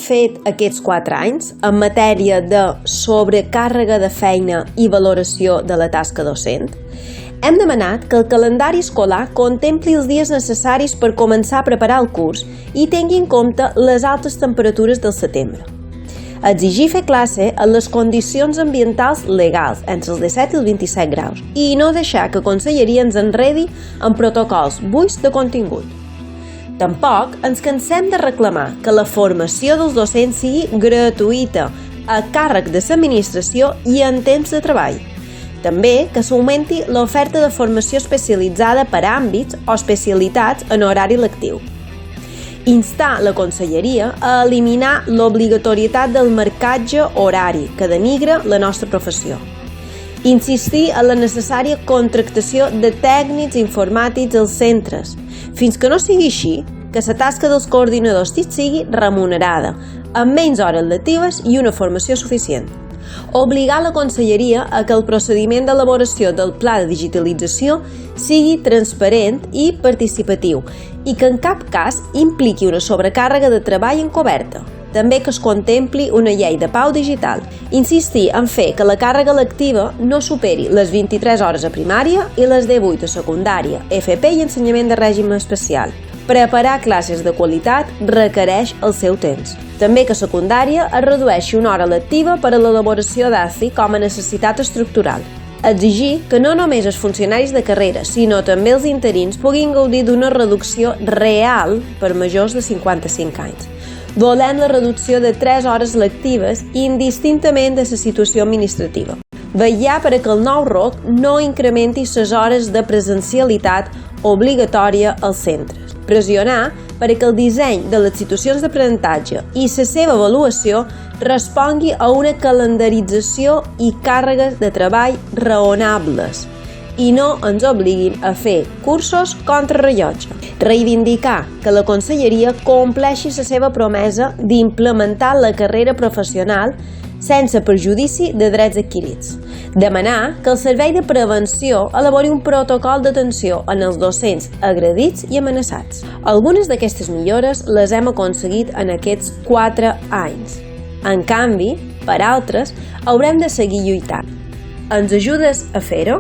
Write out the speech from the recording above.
fet aquests 4 anys en matèria de sobrecàrrega de feina i valoració de la tasca docent? Hem demanat que el calendari escolar contempli els dies necessaris per començar a preparar el curs i tingui en compte les altes temperatures del setembre. Exigir fer classe en les condicions ambientals legals, entre els 17 i els 27 graus, i no deixar que Conselleria ens enredi en protocols buits de contingut. Tampoc ens cansem de reclamar que la formació dels docents sigui gratuïta, a càrrec de l'administració i en temps de treball. També que s'augmenti l'oferta de formació especialitzada per àmbits o especialitats en horari lectiu. Instar la Conselleria a eliminar l'obligatorietat del marcatge horari que denigra la nostra professió. Insistir en la necessària contractació de tècnics informàtics als centres, fins que no sigui així, que la tasca dels coordinadors sigui remunerada, amb menys hores lectives i una formació suficient. Obligar la Conselleria a que el procediment d'elaboració del pla de digitalització sigui transparent i participatiu i que en cap cas impliqui una sobrecàrrega de treball encoberta. També que es contempli una llei de pau digital. Insistir en fer que la càrrega lectiva no superi les 23 hores a primària i les 18 a secundària, FP i ensenyament de règim especial. Preparar classes de qualitat requereix el seu temps. També que a secundària es redueixi una hora lectiva per a l'elaboració d'ACI com a necessitat estructural. Exigir que no només els funcionaris de carrera, sinó també els interins puguin gaudir d'una reducció real per majors de 55 anys. Volem la reducció de 3 hores lectives indistintament de la situació administrativa. Vetllar per a que el nou ROC no incrementi les hores de presencialitat obligatòria als centres. Pressionar per a que el disseny de les situacions d'aprenentatge i la seva avaluació respongui a una calendarització i càrregues de treball raonables i no ens obliguin a fer cursos contra rellotge. Reivindicar que la Conselleria compleixi la seva promesa d'implementar la carrera professional sense perjudici de drets adquirits. Demanar que el Servei de Prevenció elabori un protocol d'atenció en els docents agredits i amenaçats. Algunes d'aquestes millores les hem aconseguit en aquests 4 anys. En canvi, per altres, haurem de seguir lluitant. Ens ajudes a fer-ho?